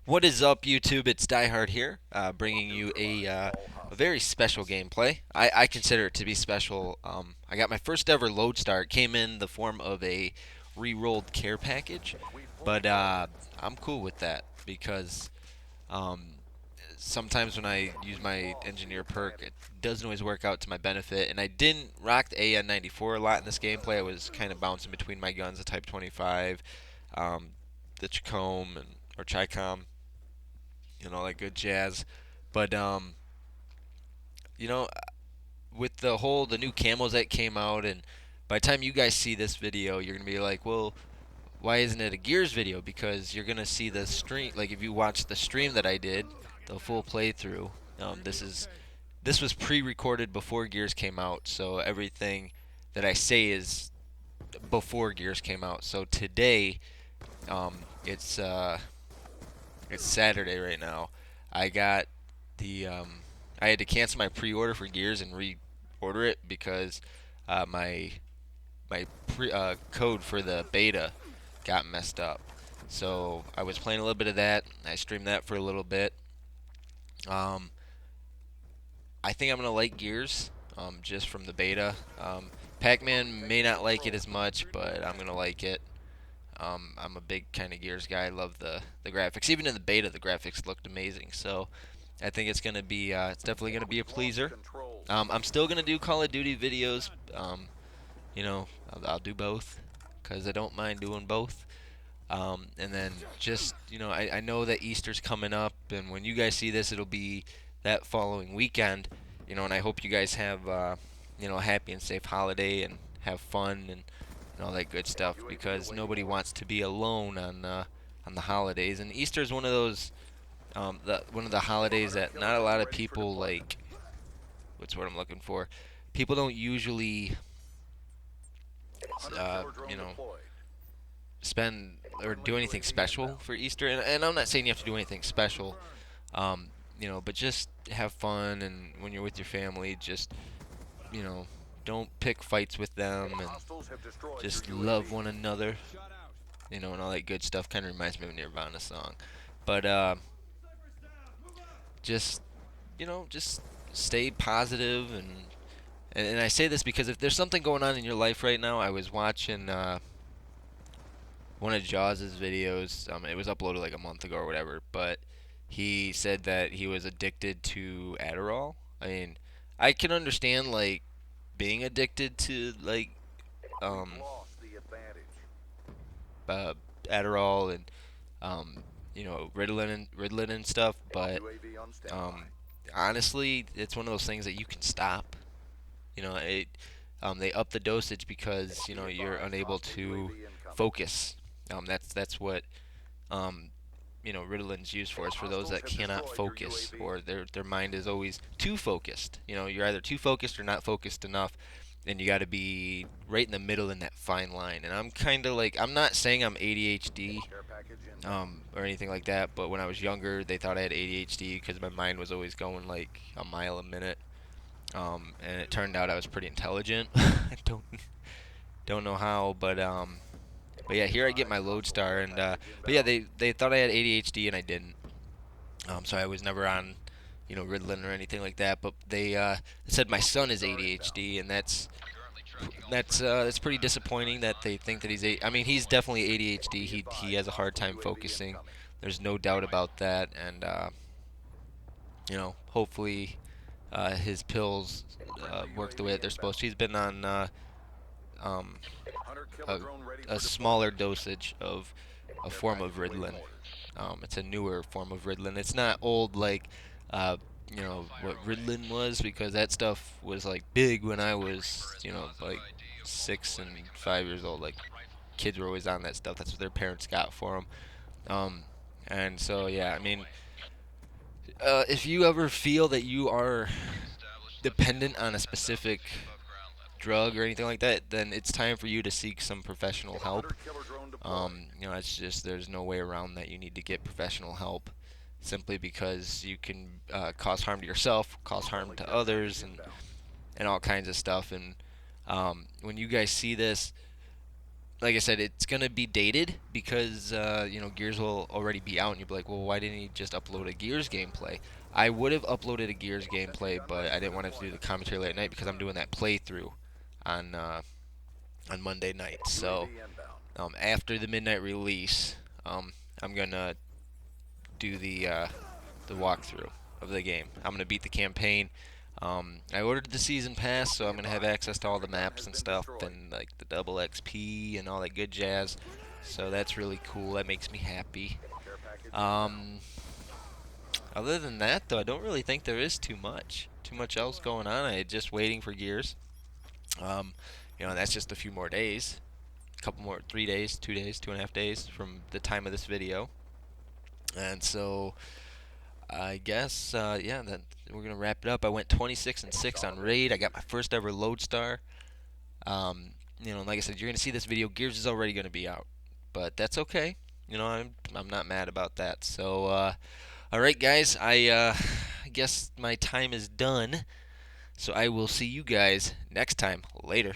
What is up, YouTube? It's DieHard here, bringing you a very special gameplay. I consider it to be special. I got my first ever Lodestar. It came in the form of a re-rolled care package, but I'm cool with that because um, sometimes when I use my engineer perk, it doesn't always work out to my benefit. And I didn't rock the AN94 a lot in this gameplay. I was kind of bouncing between my guns, the Type 25, um, the Chacom, or Chicom, and all that good jazz. But you know, with the new camos that came out, and by the time you guys see this video, you're gonna be like, well, why isn't it a Gears video? Because you're gonna see the stream. Like if you watch the stream that I did, the full playthrough. This was pre-recorded before Gears came out, so everything that I say is before Gears came out. So today, um, it's uh, it's Saturday right now. I got the I had to cancel my pre-order for Gears and reorder it because my code for the beta got messed up. So I was playing a little bit of that. I streamed that for a little bit. Um, I think I'm gonna like Gears, just from the beta. Pac-Man may not like it as much, but I'm gonna like it. I'm a big kind of Gears guy. I love the graphics. Even in the beta, the graphics looked amazing. So I think it's definitely gonna be a pleaser. I'm still gonna do Call of Duty videos. I'll do both because I don't mind doing both. And then just I know that Easter's coming up, and when you guys see this, it'll be that following weekend. And I hope you guys have a happy and safe holiday and have fun and all that good stuff because nobody wants to be alone on the holidays. And Easter is one of those one of the holidays that not a lot of people like. What's what I'm looking for? People don't usually uh, you know spend or do anything special for Easter. And I'm not saying you have to do anything special, but just have fun. And when you're with your family, just you know, don't pick fights with them and just love one another. And all that good stuff. Kind of reminds me of a Nirvana song, but just just stay positive and I say this because if there's something going on in your life right now, I was watching one of Jaws's videos. It was uploaded like a month ago or whatever, but he said that he was addicted to Adderall. I mean, I can understand like being addicted to like um, uh, Adderall and Ritalin and stuff, but um, honestly, it's one of those things that you can stop. They up the dosage because you're unable to focus. That's what Ritalin's used for, is for those that cannot focus or their mind is always too focused. You're either too focused or not focused enough, and you got to be right in the middle in that fine line. And I'm kind of like, I'm not saying I'm ADHD or anything like that, but when I was younger, they thought I had ADHD because my mind was always going like a mile a minute. And it turned out I was pretty intelligent. I don't know how, but yeah, here I get my Lodestar, and but yeah, they thought I had ADHD and I didn't. So I was never on, Ritalin or anything like that. But they said my son is ADHD, and that's pretty disappointing that they think that I mean, he's definitely ADHD. He has a hard time focusing. There's no doubt about that, and hopefully his pills work the way that they're supposed to. He's been on um, a, a smaller dosage of a form of Ritalin. It's a newer form of Ritalin. It's not old like what Ritalin was, because that stuff was like big when I was like 6 and 5 years old. Like kids were always on that stuff. That's what their parents got for them. Um, and so yeah, I mean, if you ever feel that you are dependent on a specific drug or anything like that, then it's time for you to seek some professional help. It's just there's no way around that. You need to get professional help simply because you can cause harm to yourself, cause harm to others, and all kinds of stuff. And when you guys see this, like I said, it's gonna be dated because Gears will already be out, and you'll be like, well, why didn't he just upload a Gears gameplay? I would have uploaded a Gears gameplay, but I didn't want to do the commentary late at night because I'm doing that playthrough on uh, on Monday night. So after the midnight release, I'm gonna do the walkthrough of the game. I'm gonna beat the campaign. I ordered the season pass, so I'm gonna have access to all the maps and stuff, and like the double XP and all that good jazz. So that's really cool. That makes me happy. Um, Other than that, though, I don't really think there is too much else going on. I just waiting for Gears. Um, that's just a few more days, a couple more, 3 days, 2 days, 2.5 days from the time of this video, and so I guess yeah, that we're gonna wrap it up. I went 26-6 on raid. I got my first ever lodestar. Like I said, you're gonna see this video. Gears is already gonna be out, but that's okay. I'm not mad about that. So all right, guys, I guess my time is done. So I will see you guys next time. Later.